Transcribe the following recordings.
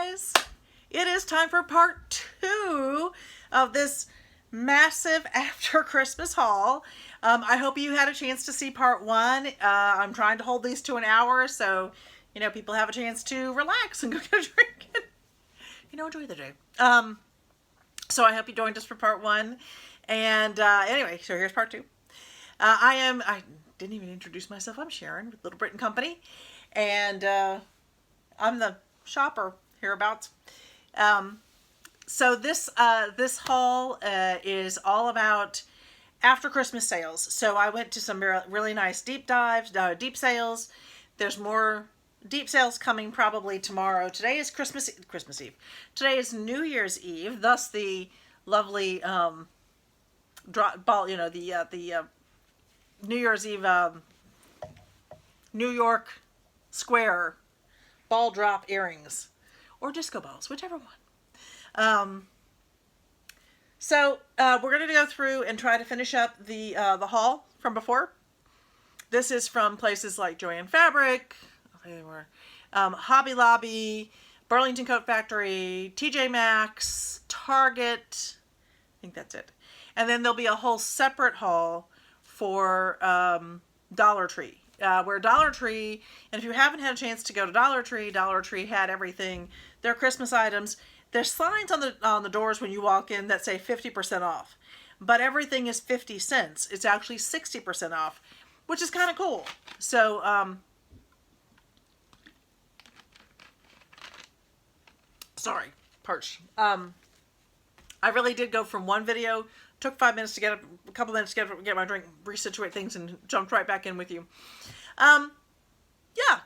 guys, it is time for part 2 of this massive after Christmas haul. I hope you had a chance to see part 1. I'm trying to hold these to an hour so people have a chance to relax and go get a drink and enjoy the day. So I hope you joined us for part 1. And anyway, so here's part 2. I didn't even introduce myself. I'm Sharon with Little Britain Company, and I'm the shopper hereabouts. So this haul is all about after Christmas sales. So I went to some really nice deep sales. There's more deep sales coming probably tomorrow. Today is Christmas Eve. Today is New Year's Eve. Thus the lovely drop ball. The New Year's Eve New York Square ball drop earrings or disco balls, whichever one. So we're going to go through and try to finish up the haul from before. This is from places like Joann Fabric, Hobby Lobby, Burlington Coat Factory, TJ Maxx, Target. I think that's it. And then there'll be a whole separate haul for Dollar Tree. Where Dollar Tree, and if you haven't had a chance to go to Dollar Tree had everything. Their Christmas items. There's signs on the doors when you walk in that say 50% off, but everything is 50 cents. It's actually 60% off, which is kind of cool. So sorry, parched. I really did go from one video. Took 5 minutes to a couple minutes to get my drink, resituate things, and jumped right back in with you. Yeah,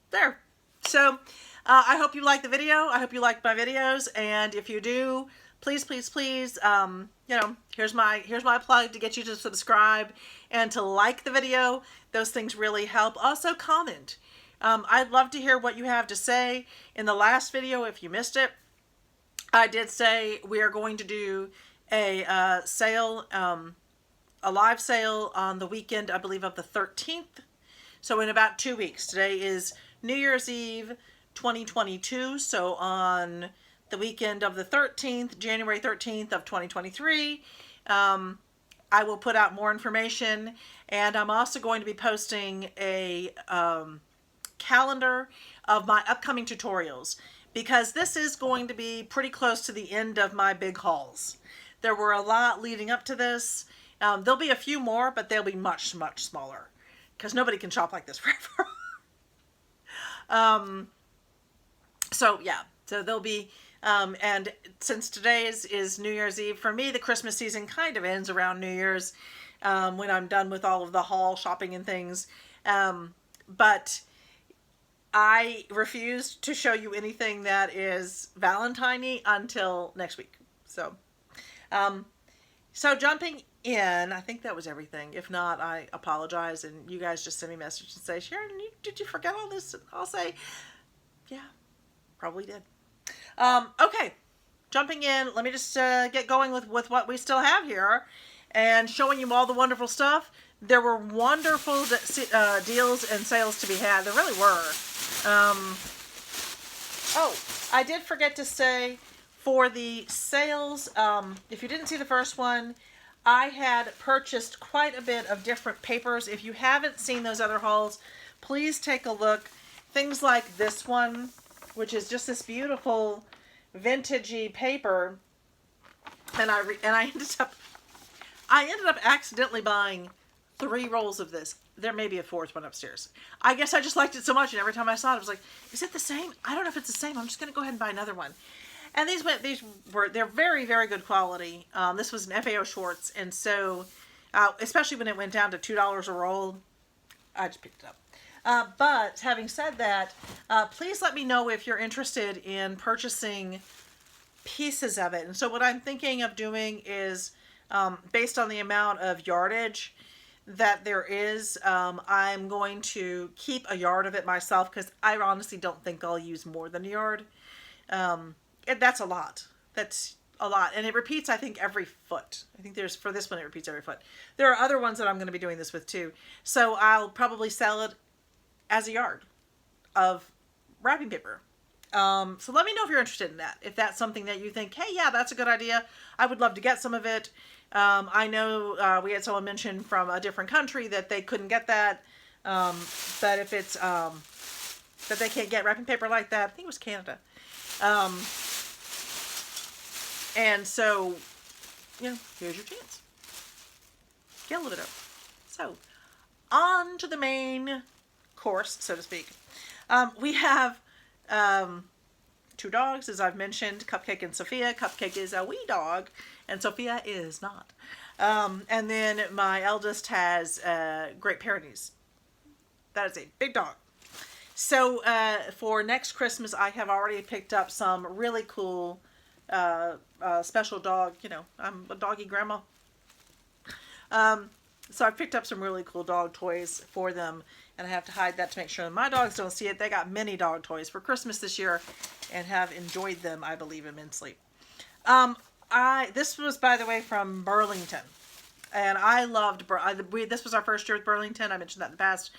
there. So, I hope you like the video. I hope you like my videos, and if you do, please, here's my plug to get you to subscribe and to like the video. Those things really help. Also, comment. I'd love to hear what you have to say. In the last video, if you missed it, I did say we are going to do a sale, a live sale on the weekend, I believe, of the 13th. So in about 2 weeks. Today is New Year's Eve 2022. So on the weekend of the 13th, January 13th of 2023, I will put out more information. And I'm also going to be posting a calendar of my upcoming tutorials, because this is going to be pretty close to the end of my big hauls. There were a lot leading up to this. There'll be a few more, but they'll be much, much smaller, because nobody can shop like this forever. So yeah, so there'll be, and since today is New Year's Eve, for me, the Christmas season kind of ends around New Year's, when I'm done with all of the haul shopping and things. But I refuse to show you anything that is Valentine-y until next week. So, so jumping in, I think that was everything. If not, I apologize, and you guys just send me a message and say, Sharon, did you forget all this? And I'll say, yeah, probably did. Okay, jumping in, let me just get going with what we still have here and showing you all the wonderful stuff. There were wonderful deals and sales to be had. There really were. Oh, I did forget to say, for the sales, if you didn't see the first one, I had purchased quite a bit of different papers. If you haven't seen those other hauls, please take a look. Things like this one, which is just this beautiful vintagey paper, and I ended up accidentally buying 3 rolls of this. There may be a 4th one upstairs. I guess I just liked it so much, and every time I saw it, I was like, is it the same? I don't know if it's the same. I'm just going to go ahead and buy another one. And they're very, very good quality. This was an FAO Schwartz, and so, especially when it went down to $2 a roll, I just picked it up. But having said that, please let me know if you're interested in purchasing pieces of it. And so what I'm thinking of doing is, based on the amount of yardage that there is, I'm going to keep a yard of it myself, because I honestly don't think I'll use more than a yard. That's a lot. That's a lot. And it repeats, I think, every foot. I think for this one, it repeats every foot. There are other ones that I'm going to be doing this with too. So I'll probably sell it as a yard of wrapping paper. So let me know if you're interested in that. If that's something that you think, hey, yeah, that's a good idea. I would love to get some of it. I know we had someone mention from a different country that they couldn't get that. But if it's that they can't get wrapping paper like that, I think it was Canada. And so, here's your chance. Get a little bit of. So, on to the main course, so to speak. We have 2 dogs, as I've mentioned, Cupcake and Sophia. Cupcake is a wee dog, and Sophia is not. And then my eldest has Great Pyrenees. That is a big dog. So for next Christmas, I have already picked up some really cool special dog. I'm a doggy grandma. So I picked up some really cool dog toys for them, and I have to hide that to make sure that my dogs don't see it. They got many dog toys for Christmas this year and have enjoyed them, I believe, immensely. This was, by the way, from Burlington. And I loved, this was our first year with Burlington. I mentioned that in the past.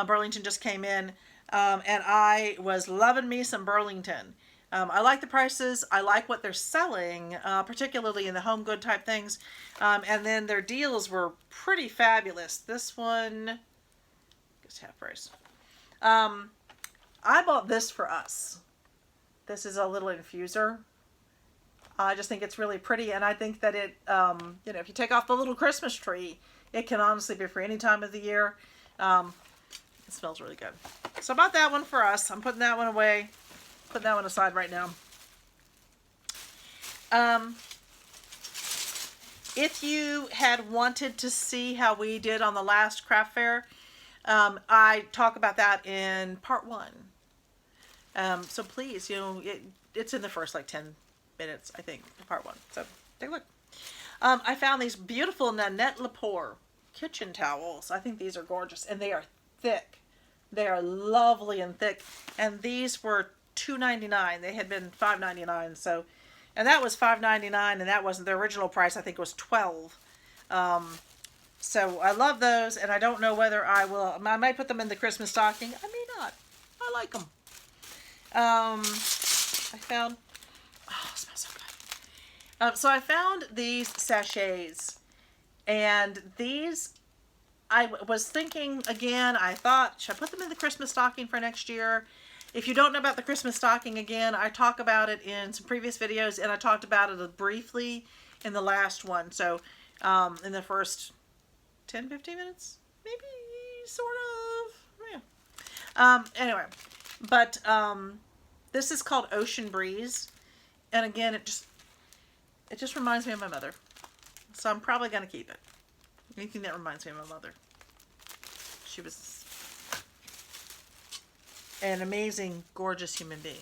Burlington just came in, and I was loving me some Burlington. I like the prices. I like what they're selling, particularly in the home good type things. And then their deals were pretty fabulous. This one, it's half price. I bought this for us. This is a little infuser. I just think it's really pretty, and I think that it, if you take off the little Christmas tree, it can honestly be for any time of the year. It smells really good. So I bought that one for us. I'm putting that one away. Put that one aside right now. If you had wanted to see how we did on the last craft fair, I talk about that in part 1. So please, it's in the first 10 minutes, I think, part 1. So take a look. I found these beautiful Nanette Lepore kitchen towels. I think these are gorgeous, and they are thick. They are lovely and thick, and these were $2.99. They had been $5.99. So, and that was $5.99, and that wasn't the original price. I think it was $12. So I love those, and I don't know whether I will. I might put them in the Christmas stocking. I may not. I like them. I found. Oh, it smells so good. So I found these sachets, and these. I was thinking again. I thought, should I put them in the Christmas stocking for next year? If you don't know about the Christmas stocking, again, I talk about it in some previous videos, and I talked about it briefly in the last one. So, in the first 10, 15 minutes, maybe, sort of, yeah. Anyway, but this is called Ocean Breeze, and again, it just reminds me of my mother. So I'm probably going to keep it. Anything that reminds me of my mother. She was an amazing, gorgeous human being.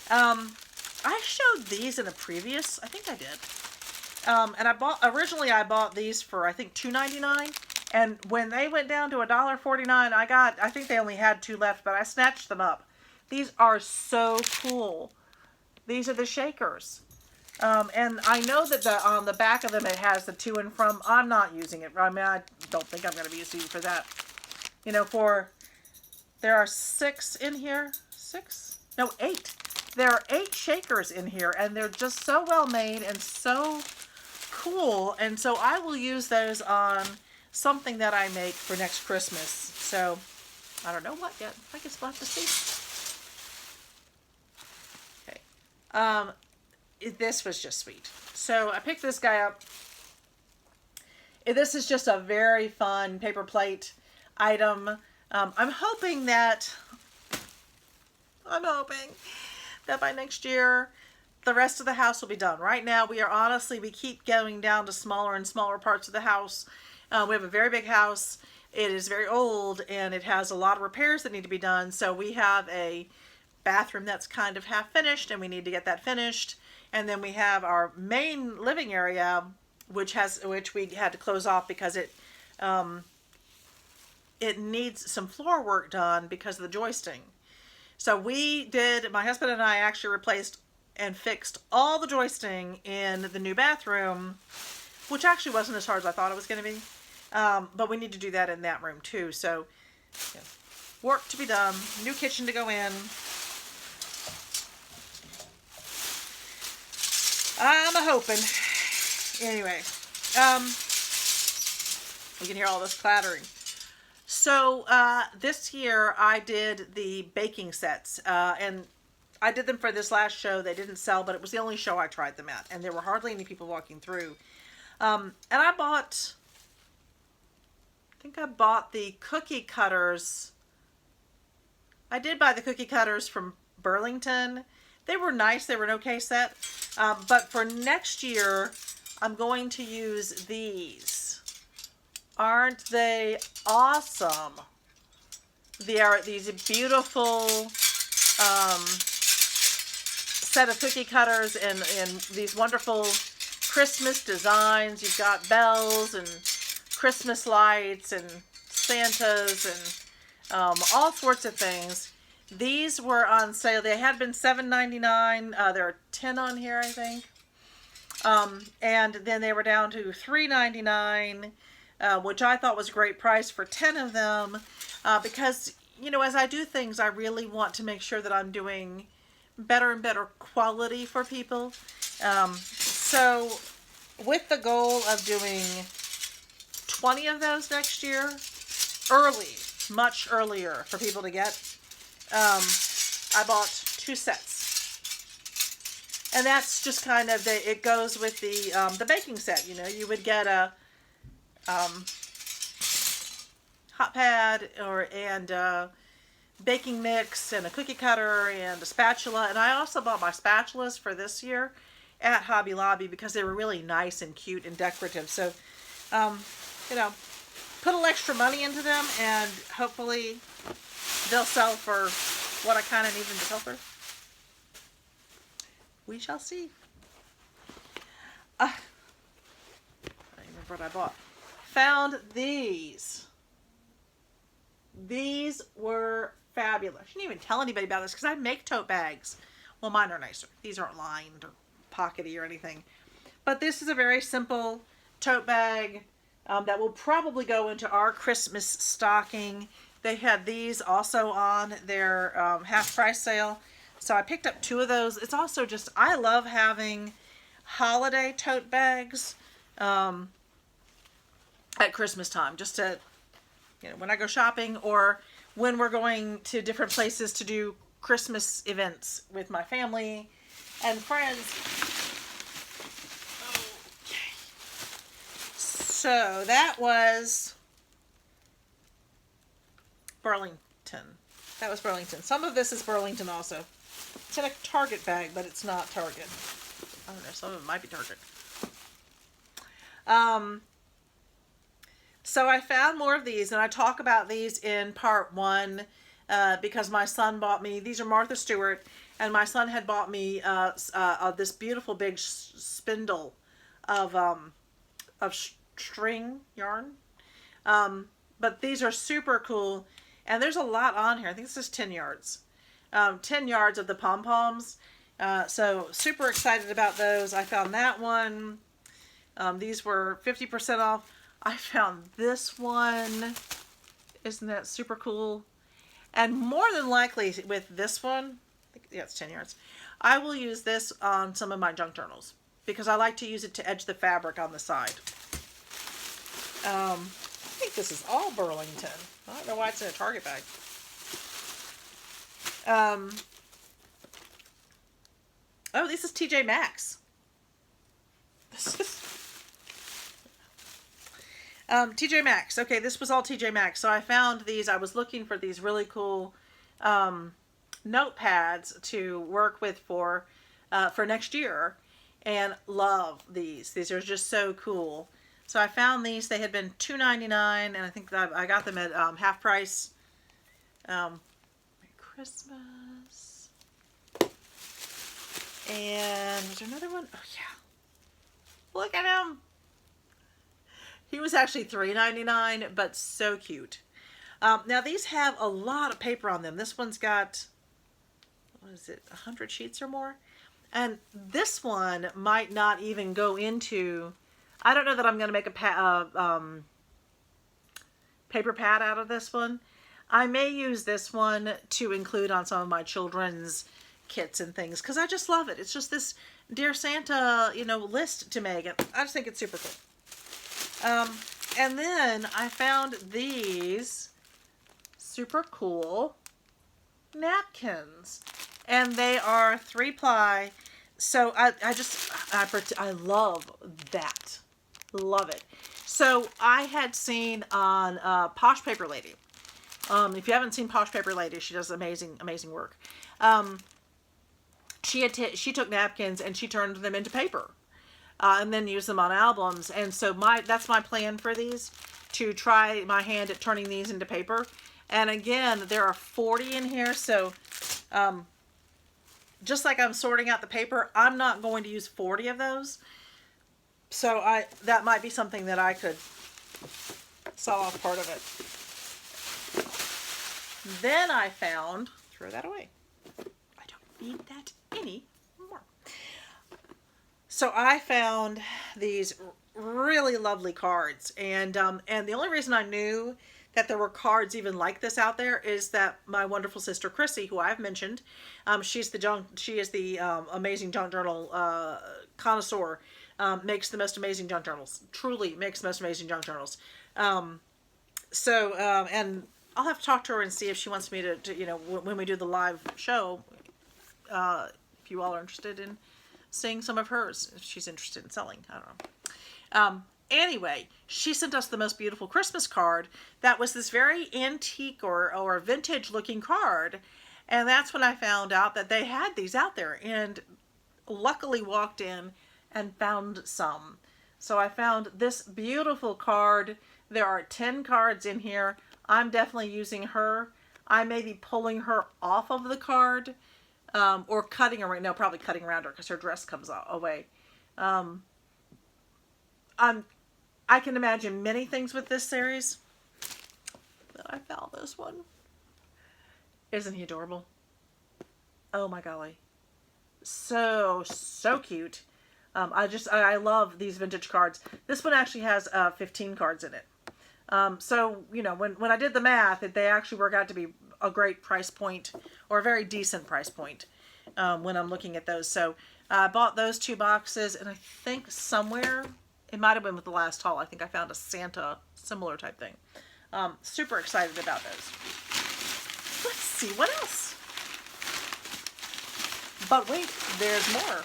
I showed these in a previous, I think I did. And originally I bought these for, I think, $2.99. And when they went down to $1.49, I think they only had 2 left, but I snatched them up. These are so cool. These are the shakers. And I know that on the back of them it has the to and from. I'm not using it. I mean, I don't think I'm going to be using it for that. There are 6 in here. 6? No, 8. There are 8 shakers in here, and they're just so well made and so cool. And so I will use those on something that I make for next Christmas. So I don't know what yet. I guess we'll have to see. Okay. This was just sweet. So I picked this guy up. This is just a very fun paper plate item. I'm hoping that by next year the rest of the house will be done. Right now we keep going down to smaller and smaller parts of the house. We have a very big house. It is very old, and it has a lot of repairs that need to be done. So we have a bathroom that's kind of half finished, and we need to get that finished. And then we have our main living area, which we had to close off because it needs some floor work done because of the joisting. So my husband and I actually replaced and fixed all the joisting in the new bathroom, which actually wasn't as hard as I thought it was going to be. But we need to do that in that room too. So, yeah. Work to be done. New kitchen to go in. I'm a-hoping. Anyway, you can hear all this clattering. So this year I did the baking sets, and I did them for this last show. They didn't sell, but it was the only show I tried them at, and there were hardly any people walking through. And I think I bought the cookie cutters. I did buy the cookie cutters from Burlington. They were nice. They were an okay set. But for next year, I'm going to use these. Aren't they awesome? They are these beautiful set of cookie cutters in these wonderful Christmas designs. You've got bells and Christmas lights and Santas and all sorts of things. These were on sale. They had been $7.99. There are 10 on here, I think. And then they were down to $3.99, which I thought was a great price for 10 of them. Because, you know, as I do things, I really want to make sure that I'm doing better and better quality for people. So with the goal of doing 20 of those next year, early, much earlier for people to get, I bought 2 sets. And that's just kind of it goes with the baking set. You know, you would get a hot pad and baking mix and a cookie cutter and a spatula. And I also bought my spatulas for this year at Hobby Lobby because they were really nice and cute and decorative. So, you know, put a little extra money into them and hopefully they'll sell for what I kind of need them to sell for. We shall see. I don't remember what I bought. Found these. These were fabulous. I shouldn't even tell anybody about this because I make tote bags. Well, mine are nicer. These aren't lined or pockety or anything. But this is a very simple tote bag that will probably go into our Christmas stocking. They had these also on their half price sale. So I picked up 2 of those. It's also just, I love having holiday tote bags at Christmas time. Just to, you know, when I go shopping or when we're going to different places to do Christmas events with my family and friends. Okay. So that was Burlington. That was Burlington. Some of this is Burlington also. It's in a Target bag, but it's not Target. I don't know. Some of it might be Target. So I found more of these, and I talk about these in part 1 because my son bought me. These are Martha Stewart, and my son had bought me this beautiful big spindle of string yarn. But these are super cool, and there's a lot on here. I think this is 10 yards. 10 yards of the pom-poms. So super excited about those. I found that one. These were 50% off. I found this one. Isn't that super cool? And more than likely with this one, I think, yeah, it's 10 yards. I will use this on some of my junk journals because I like to use it to edge the fabric on the side. I think this is all Burlington. I don't know why it's in a Target bag. Oh, this is TJ Maxx. This is TJ Maxx. Okay, this was all TJ Maxx. So I found these. I was looking for these really cool notepads to work with for next year, and love these. These are just so cool. So I found these. They had been $2.99, and I think that I got them at half price. Merry Christmas. And was there another one? Oh yeah. Look at him. He was actually $3.99, but so cute. Now these have a lot of paper on them. This one's got, what is it, 100 sheets or more? And this one might not even go into, I don't know that I'm going to make a paper pad out of this one. I may use this one to include on some of my children's kits and things because I just love it. It's just this Dear Santa, list to make. I just think it's super cool. And then I found these super cool napkins, and they are 3-ply. So I love that. Love it. So I had seen on Posh Paper Lady. If you haven't seen Posh Paper Lady, she does amazing work. She took napkins and she turned them into paper, and then used them on albums. And so that's my plan for these, to try my hand at turning these into paper. And again, there are 40 in here, so just like I'm sorting out the paper, I'm not going to use 40 of those. So that might be something that I could sell off part of it. Then I found, throw that away. I don't need that anymore. So I found these really lovely cards, and the only reason I knew that there were cards even like this out there is that my wonderful sister Chrissy, who I've mentioned, she is the amazing junk journal connoisseur. Makes the most amazing junk journals. Truly makes the most amazing junk journals. And I'll have to talk to her and see if she wants me to when we do the live show, if you all are interested in seeing some of hers, if she's interested in selling. I don't know. Anyway, she sent us the most beautiful Christmas card that was this very antique or vintage looking card. And that's when I found out that they had these out there, and luckily walked in and found some. So I found this beautiful card. There are 10 cards in here. I'm definitely using her. I may be pulling her off of the card, or cutting around. No, probably cutting around her because her dress comes away. I can imagine many things with this series, but I found this one. Isn't he adorable? Oh my golly. So cute. I love these vintage cards. This one actually has 15 cards in it. So, when I did the math, they actually work out to be a great price point, or a very decent price point, when I'm looking at those. So I bought those 2 boxes, and I think somewhere, it might have been with the last haul, I think I found a Santa similar type thing. Super excited about those. Let's see what else. But wait, there's more.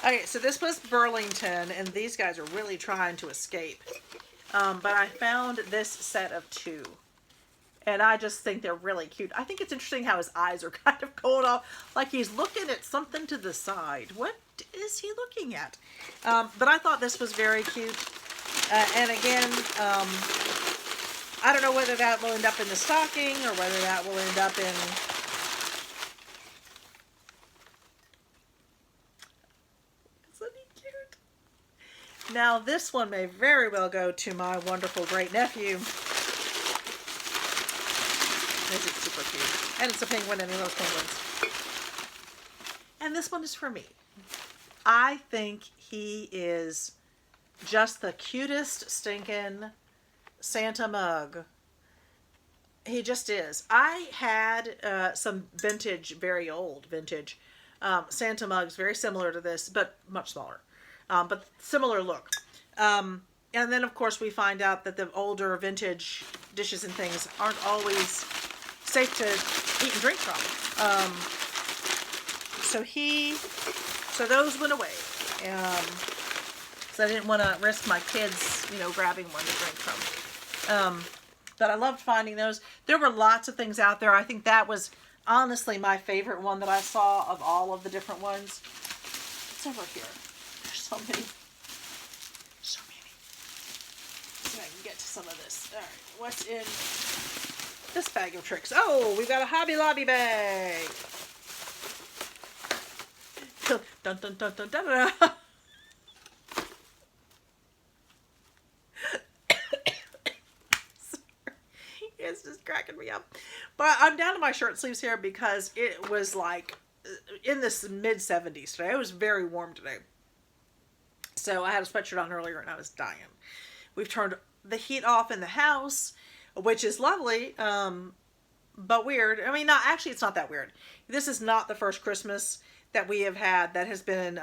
Okay, so this was Burlington, and these guys are really trying to escape. But I found this set of 2. And I just think they're really cute. I think it's interesting how his eyes are kind of going off, like he's looking at something to the side. What is he looking at? But I thought this was very cute. And again, I don't know whether that will end up in the stocking or whether that will end up in... Isn't he cute? Now, this one may very well go to my wonderful great nephew. Is it super cute? And it's a penguin, and he loves penguins. And this one is for me. I think he is just the cutest stinking Santa mug. He just is. I had some vintage, very old vintage Santa mugs, very similar to this, but much smaller. But similar look. And then, of course, we find out that the older vintage dishes and things aren't always safe to eat and drink from. So those went away. So I didn't want to risk my kids, grabbing one to drink from. But I loved finding those. There were lots of things out there. I think that was honestly my favorite one that I saw of all of the different ones. What's over here? There's so many. So many. So I can get to some of this. All right. What's in this bag of tricks? Oh, we've got a Hobby Lobby bag. Dun, dun, dun, dun, dun, dun. It's just cracking me up. But I'm down to my shirt sleeves here because it was like in this mid-70s today. It was very warm today. So I had a sweatshirt on earlier and I was dying. We've turned the heat off in the house, which is lovely, but weird. I mean, not actually, it's not that weird. This is not the first Christmas that we have had that has been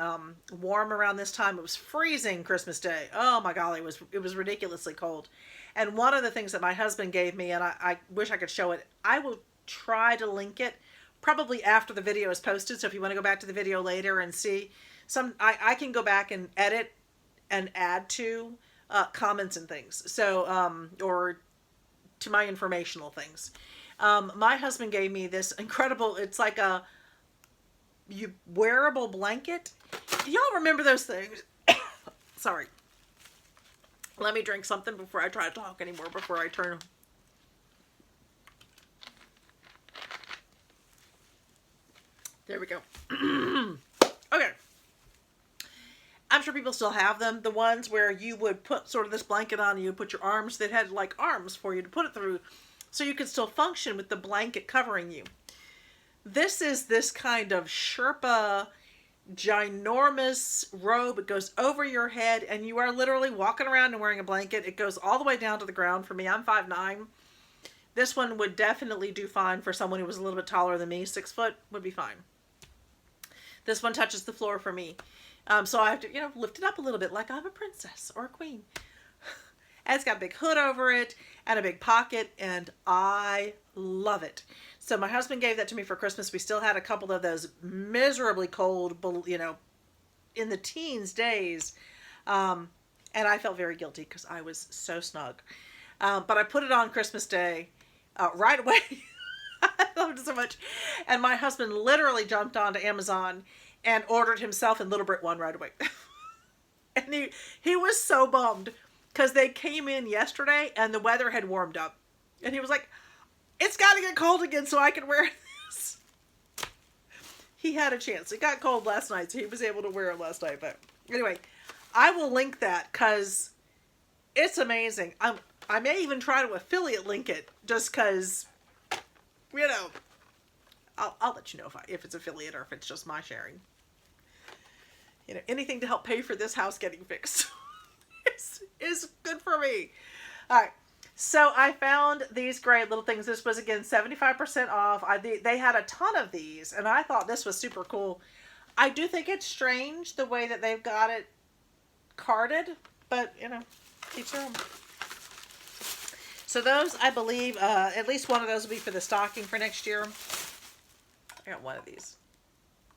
warm around this time. It was freezing Christmas Day. Oh my golly, it was ridiculously cold. And one of the things that my husband gave me, and I wish I could show it, I will try to link it probably after the video is posted. So if you want to go back to the video later and see I can go back and edit and add to comments and things. So, or to my informational things. My husband gave me this incredible, it's like a wearable blanket. Do y'all remember those things? Sorry. Let me drink something before I try to talk anymore, before I turn. There we go. Okay. I'm sure people still have them. The ones where you would put sort of this blanket on and you would put your arms, that had like arms for you to put it through so you could still function with the blanket covering you. This is this kind of Sherpa, ginormous robe. It goes over your head and you are literally walking around and wearing a blanket. It goes all the way down to the ground. For me, I'm 5'9". This one would definitely do fine for someone who was a little bit taller than me. 6 foot would be fine. This one touches the floor for me. So I have to, lift it up a little bit like I'm a princess or a queen. And it's got a big hood over it and a big pocket, and I love it. So my husband gave that to me for Christmas. We still had a couple of those miserably cold, in the teens days. And I felt very guilty because I was so snug. But I put it on Christmas Day right away. I loved it so much. And my husband literally jumped onto Amazon and ordered himself and Little Brit one right away. And he was so bummed because they came in yesterday and the weather had warmed up. And he was like, it's got to get cold again so I can wear this. He had a chance. It got cold last night, so he was able to wear it last night. But anyway, I will link that because it's amazing. I may even try to affiliate link it just because, I'll let you know if it's affiliate or if it's just my sharing. Anything to help pay for this house getting fixed is good for me. All right. So I found these great little things. This was, again, 75% off. They had a ton of these, and I thought this was super cool. I do think it's strange the way that they've got it carded, but, each their own. So those, I believe, at least one of those will be for the stocking for next year. I got one of these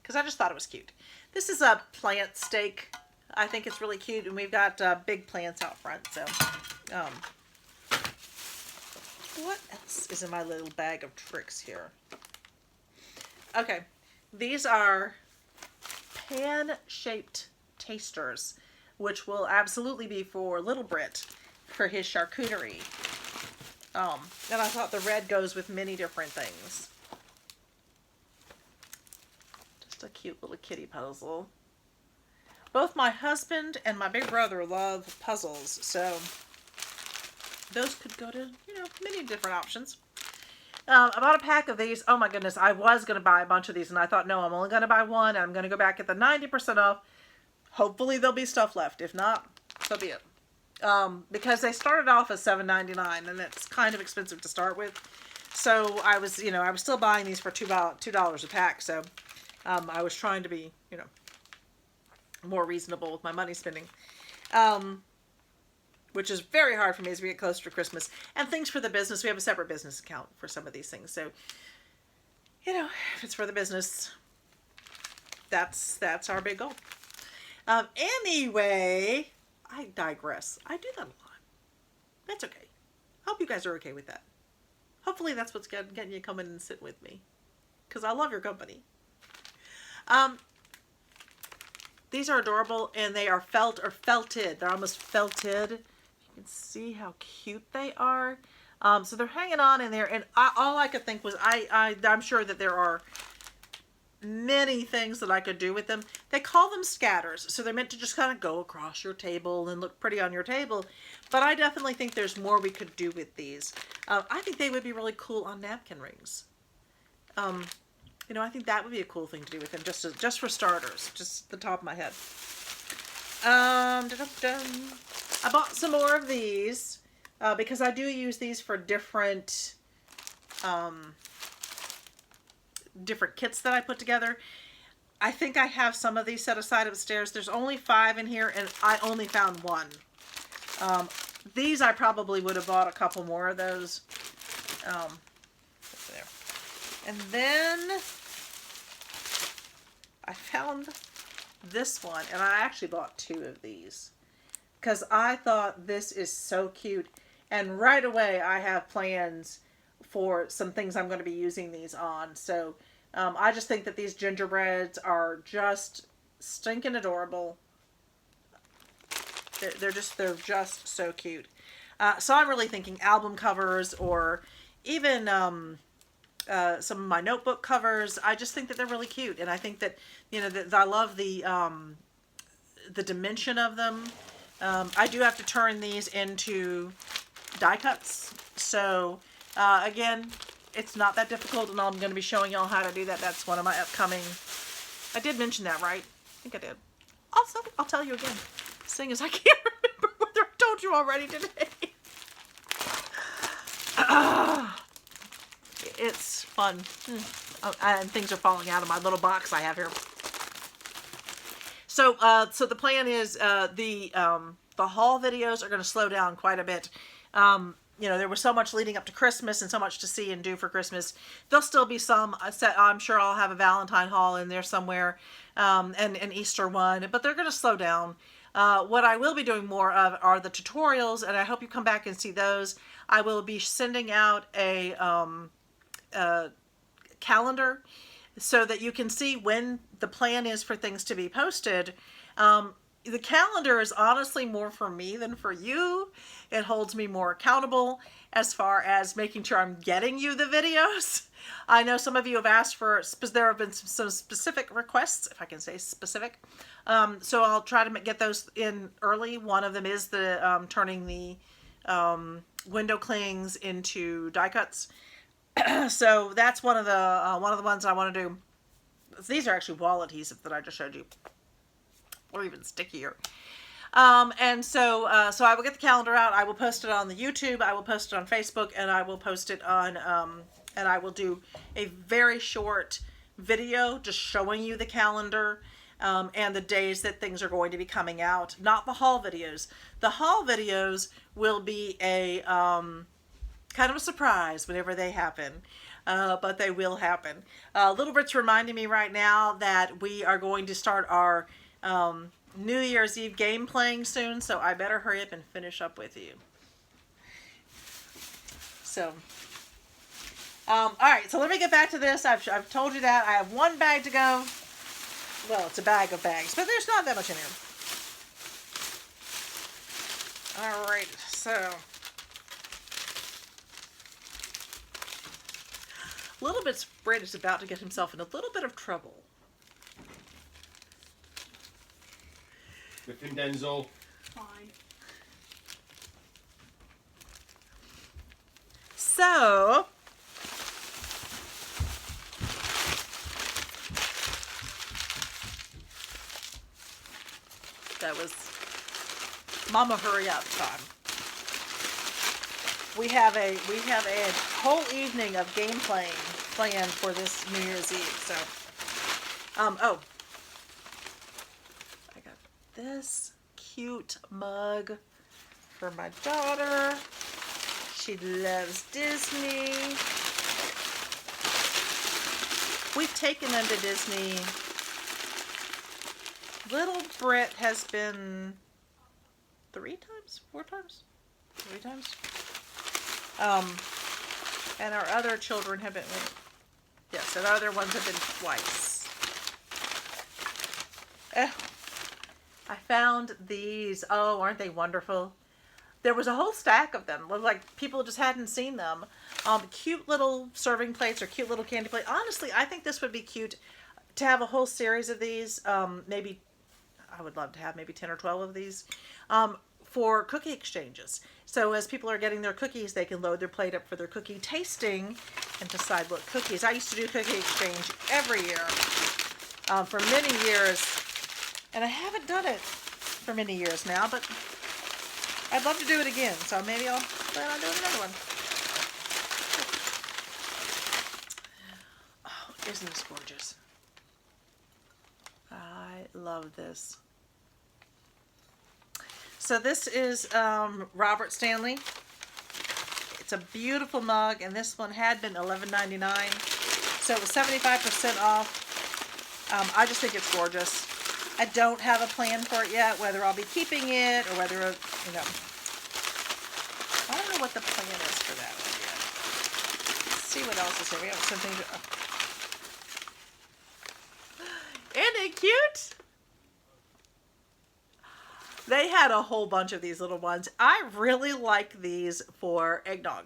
because I just thought it was cute. This is a plant stake. I think it's really cute, and we've got big plants out front. So, what else is in my little bag of tricks here? Okay, these are pan-shaped tasters, which will absolutely be for Little Brit for his charcuterie. And I thought the red goes with many different things. Just a cute little kitty puzzle. Both my husband and my big brother love puzzles, so those could go to, many different options. I bought a pack of these. Oh my goodness, I was going to buy a bunch of these, and I thought, no, I'm only going to buy one, and I'm going to go back at the 90% off. Hopefully there'll be stuff left. If not, so be it. Because they started off as $7.99, and it's kind of expensive to start with. So I was still buying these for $2 a pack. So I was trying to be, more reasonable with my money spending, which is very hard for me as we get closer to Christmas. And things for the business, we have a separate business account for some of these things. So, if it's for the business, that's our big goal. Anyway, I digress. I do that a lot. That's okay. Hope you guys are okay with that. Hopefully that's what's getting you come in and sit with me, because I love your company. These are adorable, and they are felted. They're almost felted. You can see how cute they are. So they're hanging on in there, and all I could think was I'm sure that there are many things that I could do with them. They call them scatters, so they're meant to just kind of go across your table and look pretty on your table. But I definitely think there's more we could do with these. I think they would be really cool on napkin rings. I think that would be a cool thing to do with them, just for starters, just the top of my head. Dun-dun-dun. I bought some more of these because I do use these for different different kits that I put together. I think I have some of these set aside upstairs. There's only 5 in here, and I only found 1. These I probably would have bought a couple more of those. There. And then I found this one, and I actually bought 2 of these because I thought this is so cute. And right away I have plans for some things I'm going to be using these on. So I just think that these gingerbreads are just stinking adorable. They're just so cute. So I'm really thinking album covers, or even some of my notebook covers. I just think that they're really cute, and I think that, you know, that I love the dimension of them. I do have to turn these into die cuts. So again, it's not that difficult, and I'm going to be showing y'all how to do that. That's one of my upcoming. I did mention that, right? I think I did. Also, I'll tell you again, seeing as I can't remember whether I told you already today. It's fun. Oh, and things are falling out of my little box I have here. So, so the plan is the haul videos are going to slow down quite a bit. You know, there was so much leading up to Christmas and so much to see and do for Christmas. There'll still be some set. I'm sure I'll have a Valentine haul in there somewhere, and an Easter one, but they're going to slow down. What I will be doing more of are the tutorials, and I hope you come back and see those. I will be sending out a calendar so that you can see when the plan is for things to be posted. The calendar is honestly more for me than for you. It holds me more accountable as far as making sure I'm getting you the videos. I know some of you have asked for, there have been some specific requests, if I can say specific. So I'll try to get those in early. One of them is the turning the window clings into die cuts. So that's one of the ones I want to do. These are actually wall adhesive that I just showed you, or even stickier. And so so I will get the calendar out. I will post it on the YouTube. I will post it on Facebook, and I will post it on and I will do a very short video just showing you the calendar and the days that things are going to be coming out. Not the haul videos. The haul videos will be a kind of a surprise whenever they happen. But they will happen. Little Bit's reminding me right now that we are going to start our New Year's Eve game playing soon, so I better hurry up and finish up with you. So, alright, so let me get back to this. I've told you that. I have 1 bag to go. Well, it's a bag of bags, but there's not that much in here. Alright, so Little Bit's Fred is about to get himself in a little bit of trouble. Griffin Denzel. Fine. So, that was Mama Hurry Up time. We have a whole evening of game playing planned for this New Year's Eve. So, oh, I got this cute mug for my daughter. She loves Disney. We've taken them to Disney. Little Brit has been 3 times, 4 times, 3 times. And our other children have been, yes, and our other ones have been twice. I found these. Oh, aren't they wonderful? There was a whole stack of them. Like, people just hadn't seen them. Cute little serving plates or cute little candy plate. Honestly, I think this would be cute to have a whole series of these. Maybe, I would love to have maybe 10 or 12 of these. For cookie exchanges. So as people are getting their cookies, they can load their plate up for their cookie tasting and decide what cookies. I used to do cookie exchange every year for many years, and I haven't done it for many years now, but I'd love to do it again, so maybe I'll plan on doing another one. Oh, isn't this gorgeous? I love this. So this is Robert Stanley. It's a beautiful mug, and this one had been $11.99, so it was 75% off. I just think it's gorgeous. I don't have a plan for it yet, whether I'll be keeping it or whether, you know, I don't know what the plan is for that one yet. Let's see what else is here. We have something to... Isn't it cute? They had a whole bunch of these little ones. I really like these for eggnog.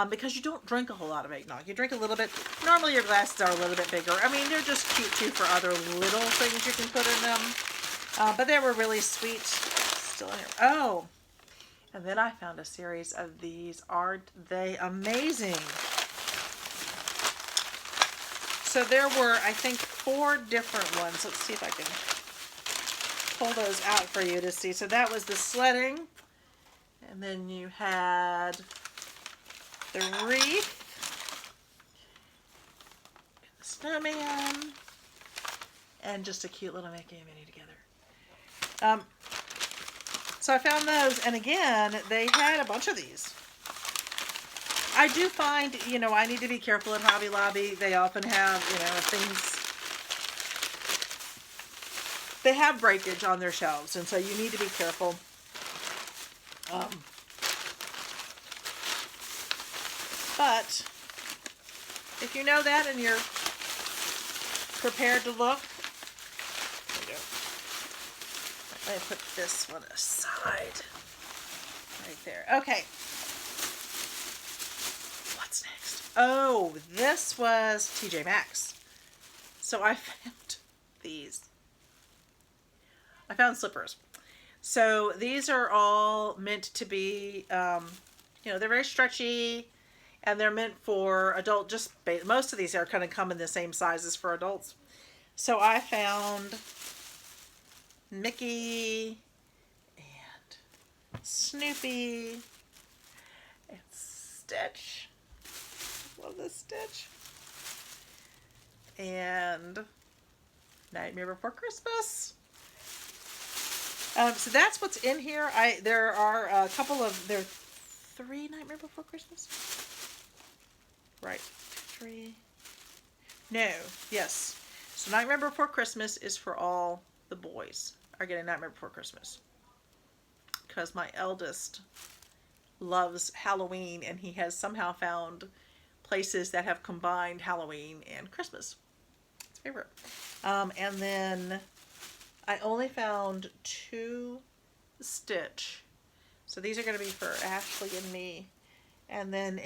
Because you don't drink a whole lot of eggnog. You drink a little bit. Normally your glasses are a little bit bigger. I mean, they're just cute too for other little things you can put in them. But they were really sweet. Still in here. Oh, and then I found a series of these. Aren't they amazing? So there were, I think, 4 different ones. Let's see if I can pull those out for you to see. So that was the sledding. And then you had the wreath, the snowman, and just a cute little Mickey and Minnie together. So I found those, and again, they had a bunch of these. I do find, you know, I need to be careful at Hobby Lobby. They often have, you know, things, they have breakage on their shelves, and so you need to be careful. But if you know that and you're prepared to look, there you go. Let me put this one aside. Right there. Okay. What's next? Oh, this was TJ Maxx. So I found these. I found slippers. So these are all meant to be, you know, they're very stretchy. And they're meant for adult, most of these are kind of come in the same sizes for adults. So I found Mickey and Snoopy and Stitch. Love this Stitch. And Nightmare Before Christmas. So that's what's in here. There are a couple of, there are 3 Nightmare Before Christmas. Right. 3. No. Yes. So Nightmare Before Christmas is for all the boys are getting Nightmare Before Christmas. Because my eldest loves Halloween, and he has somehow found places that have combined Halloween and Christmas. It's his favorite. And then I only found 2 Stitch. So these are going to be for Ashley and me. And then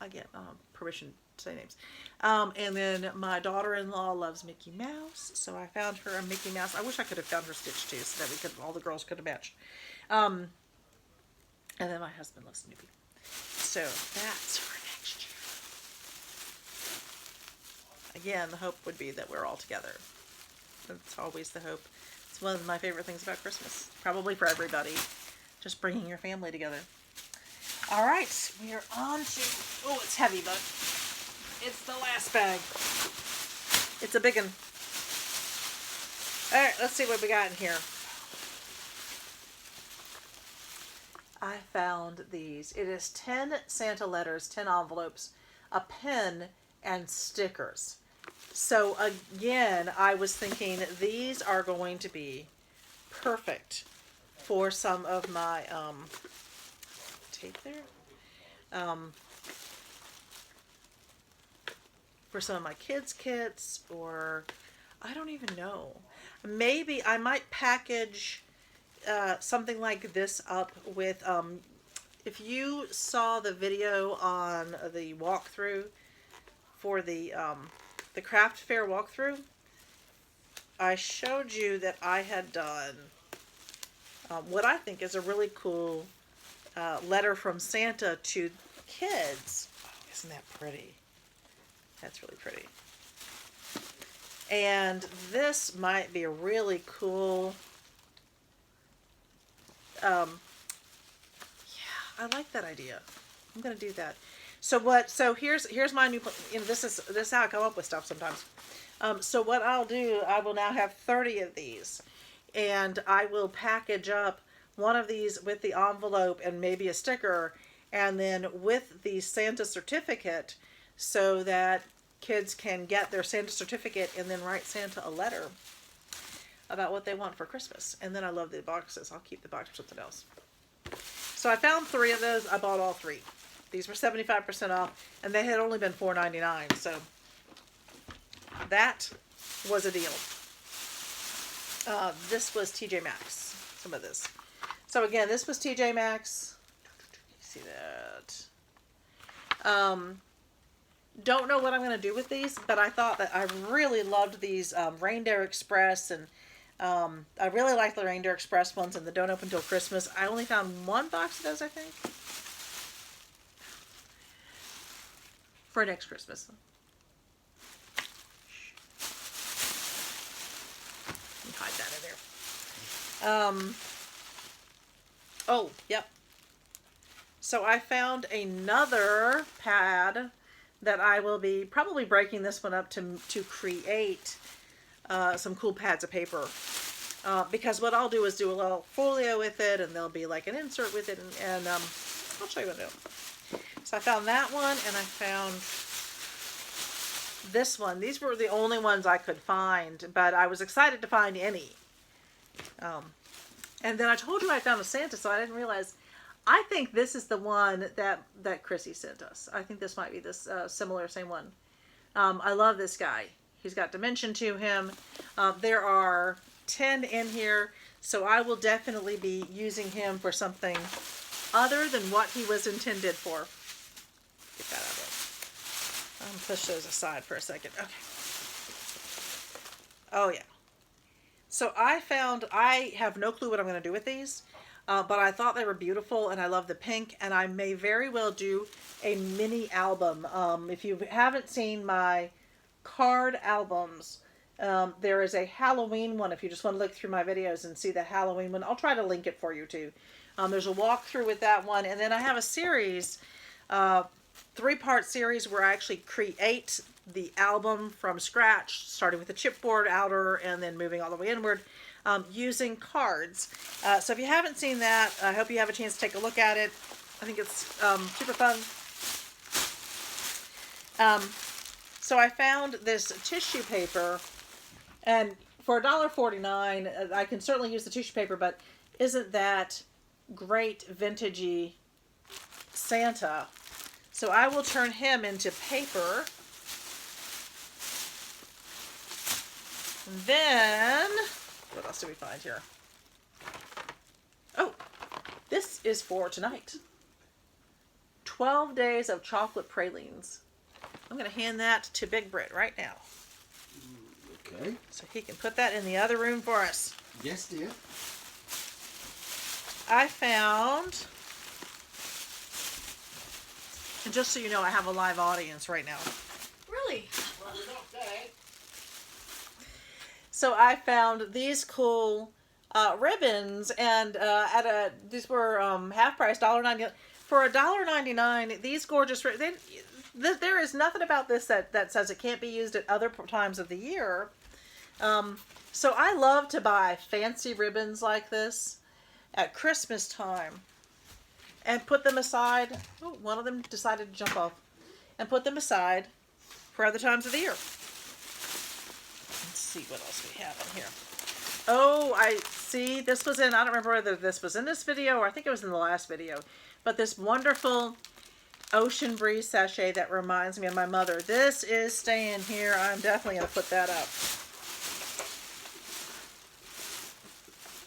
I get permission to say names. And then my daughter-in-law loves Mickey Mouse, so I found her a Mickey Mouse. I wish I could have found her Stitch too, so that all the girls could have matched. And then my husband loves Snoopy. So that's for next year. Again, the hope would be that we're all together. That's always the hope. It's one of my favorite things about Christmas. Probably for everybody. Just bringing your family together. All right, we are on to, oh, it's heavy, but it's the last bag. It's a big one. All right, let's see what we got in here. I found these. It is 10 Santa letters, 10 envelopes, a pen, and stickers. So again, I was thinking these are going to be perfect for some of my, tape there, for some of my kids' kits, or I don't even know. Maybe I might package something like this up with, if you saw the video on the walkthrough for the craft fair walkthrough, I showed you that I had done what I think is a really cool letter from Santa to kids. Oh, isn't that pretty? That's really pretty. And this might be a really cool I like that idea. I'm gonna do that. So here's my new. This is how I come up with stuff sometimes. So what I'll do, I will now have 30 of these, and I will package up one of these with the envelope and maybe a sticker, and then with the Santa certificate, so that kids can get their Santa certificate and then write Santa a letter about what they want for Christmas. And then I love the boxes. I'll keep the box for something else. So I found 3 of those. I bought all 3. These were 75% off, and they had only been $4.99. So that was a deal. This was TJ Maxx. Some of this. So again, this was TJ Maxx. You see that? Don't know what I'm going to do with these, but I thought that I really loved these Reindeer Express, and I really like the Reindeer Express ones, and the Don't Open Till Christmas. I only found 1 box of those, I think, for next Christmas. Let me hide that in there. Oh, yep. So I found another pad that I will be probably breaking this one up to create some cool pads of paper. Because what I'll do is do a little folio with it, and there'll be like an insert with it, and I'll show you what I'll do. So I found that one, and I found this one. These were the only ones I could find, but I was excited to find any. And then I told you I found a Santa, so I didn't realize. I think this is the one that Chrissy sent us. I think this might be this similar, same one. I love this guy. He's got dimension to him. There are 10 in here, so I will definitely be using him for something other than what he was intended for. Get that out of there. I'm going to push those aside for a second. Okay. Oh, yeah. So I have no clue what I'm going to do with these. But I thought they were beautiful, and I love the pink, and I may very well do a mini album. If you haven't seen my card albums, there is a Halloween one. If you just want to look through my videos and see the Halloween one, I'll try to link it for you too. There's a walkthrough with that one, and then I have a series, 3-part series where I actually create the album from scratch, starting with the chipboard outer and then moving all the way inward. Using cards. So if you haven't seen that, I hope you have a chance to take a look at it. I think it's super fun. So I found this tissue paper, and for $1.49, I can certainly use the tissue paper, but isn't that great vintagey Santa? So I will turn him into paper. Then what else do we find here? Oh, this is for tonight. 12 days of chocolate pralines. I'm going to hand that to Big Brit right now. Okay. So he can put that in the other room for us. Yes, dear. I found, and just so you know, I have a live audience right now. Really? So I found these cool ribbons, and these were half price, $1.99. For $1.99, these gorgeous ribbons. There is nothing about this that says it can't be used at other times of the year. So I love to buy fancy ribbons like this at Christmas time and put them aside. Oh, one of them decided to jump off. And put them aside for other times of the year. See what else we have in here. Oh, I see. This was in, I don't remember whether this was in this video or I think it was in the last video, but this wonderful Ocean Breeze sachet that reminds me of my mother. This is staying here. I'm definitely going to put that up.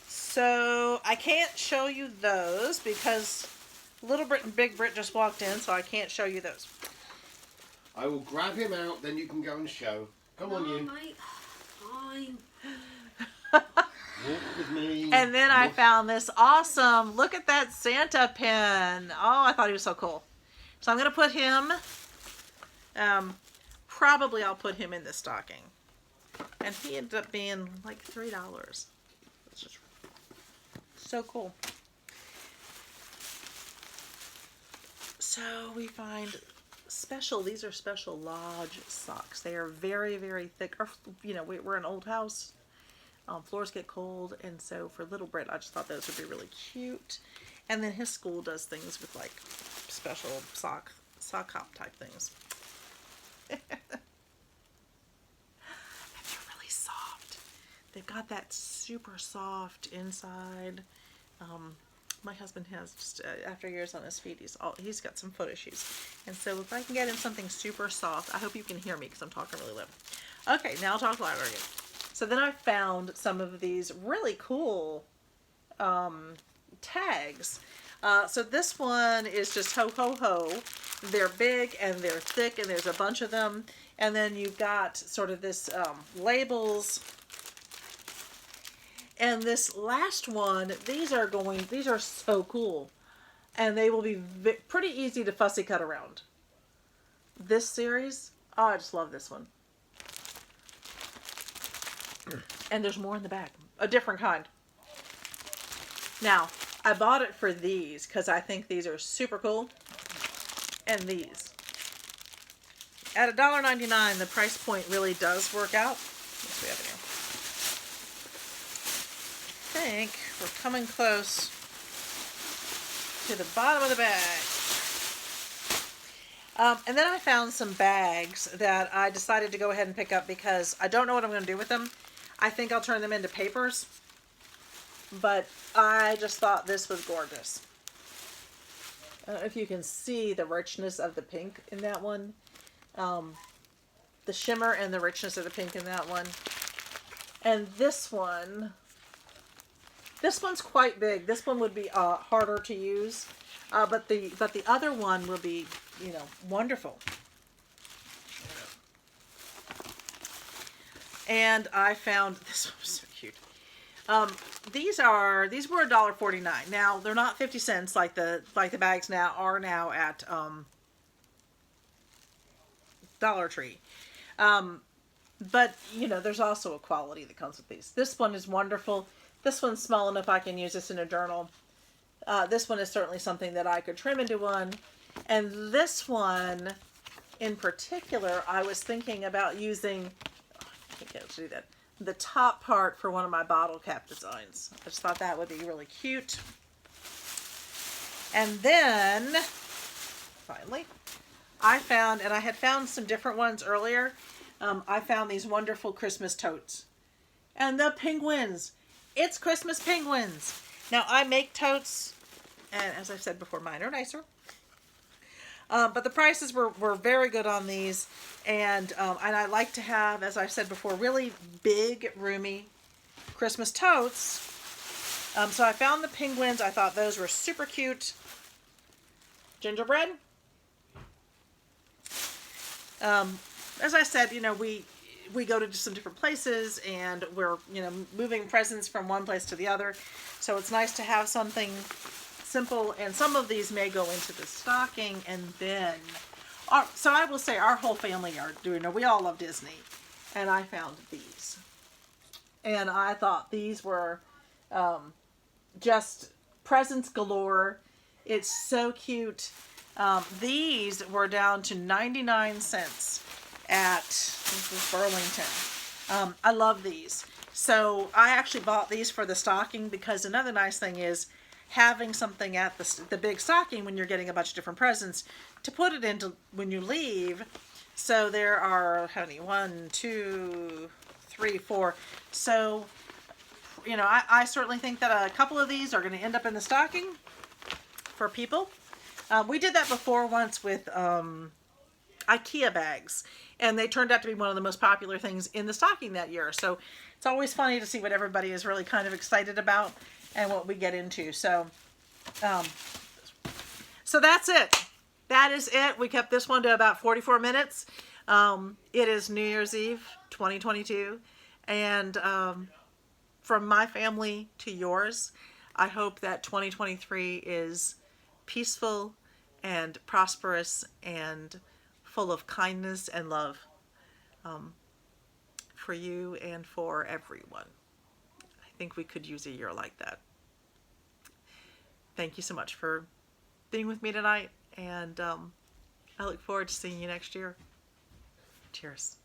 So I can't show you those because Little Brit and Big Brit just walked in, so I can't show you those. I will grab him out, then you can go and show. Come on, you. Mate. Fine. Walk with me. And then I found this awesome, look at that Santa pin. Oh, I thought he was so cool. So I'm going to put him, probably I'll put him in the stocking. And he ended up being like $3. It's just so cool. So we find these are special lodge socks. They are very, very thick. We're an old house. Floors get cold, and so for little Brit, I just thought those would be really cute. And then his school does things with like special sock hop type things. And they're really soft. They've got that super soft inside. My husband has just after years on his feet, he's got some foot issues, and so if I can get him something super soft, I hope you can hear me because I'm talking really low. Okay, now I'll talk louder again. So then I found some of these really cool tags. So this one is just ho ho ho. They're big and they're thick, and there's a bunch of them. And then you've got sort of this labels. And this last one, these are so cool, and they will be pretty easy to fussy cut around. This series, oh, I just love this one. And there's more in the bag, a different kind. Now, I bought it for these because I think these are super cool. And these. At $1.99, the price point really does work out. Yes, we have it here. I think we're coming close to the bottom of the bag. And then I found some bags that I decided to go ahead and pick up because I don't know what I'm going to do with them. I think I'll turn them into papers. But I just thought this was gorgeous. I don't know if you can see the richness of the pink in that one. The shimmer and the richness of the pink in that one. And this one's quite big. This one would be harder to use. But the other one will be, wonderful. And I found this one was so cute. These were $1.49. Now they're not 50 cents like the bags are now at Dollar Tree. But there's also a quality that comes with these. This one is wonderful. This one's small enough I can use this in a journal. This one is certainly something that I could trim into one. And this one in particular, I was thinking about using, I think I'll do that, the top part for one of my bottle cap designs. I just thought that would be really cute. And then, finally, I had found some different ones earlier. I found these wonderful Christmas totes. And the penguins. It's Christmas penguins. Now, I make totes, and as I've said before, mine are nicer. But the prices were very good on these. And I like to have, as I've said before, really big, roomy Christmas totes. So I found the penguins. I thought those were super cute. Gingerbread. As I said, we go to some different places, and we're, moving presents from one place to the other. So it's nice to have something simple, and some of these may go into the stocking, and then, so I will say our whole family are doing, we all love Disney, and I found these. And I thought these were just presents galore. It's so cute. These were down to 99 cents at, this is Burlington. I love these. So I actually bought these for the stocking because another nice thing is having something at the big stocking when you're getting a bunch of different presents to put it into when you leave. So there are, how many? 1, 2, 3, 4. So, I certainly think that a couple of these are going to end up in the stocking for people. We did that before once with IKEA bags, and they turned out to be one of the most popular things in the stocking that year. So it's always funny to see what everybody is really kind of excited about and what we get into. So that's it. That is it. We kept this one to about 44 minutes. It is New Year's Eve 2022, and from my family to yours, I hope that 2023 is peaceful and prosperous and full of kindness and love for you and for everyone. I think we could use a year like that. Thank you so much for being with me tonight, And I look forward to seeing you next year. Cheers.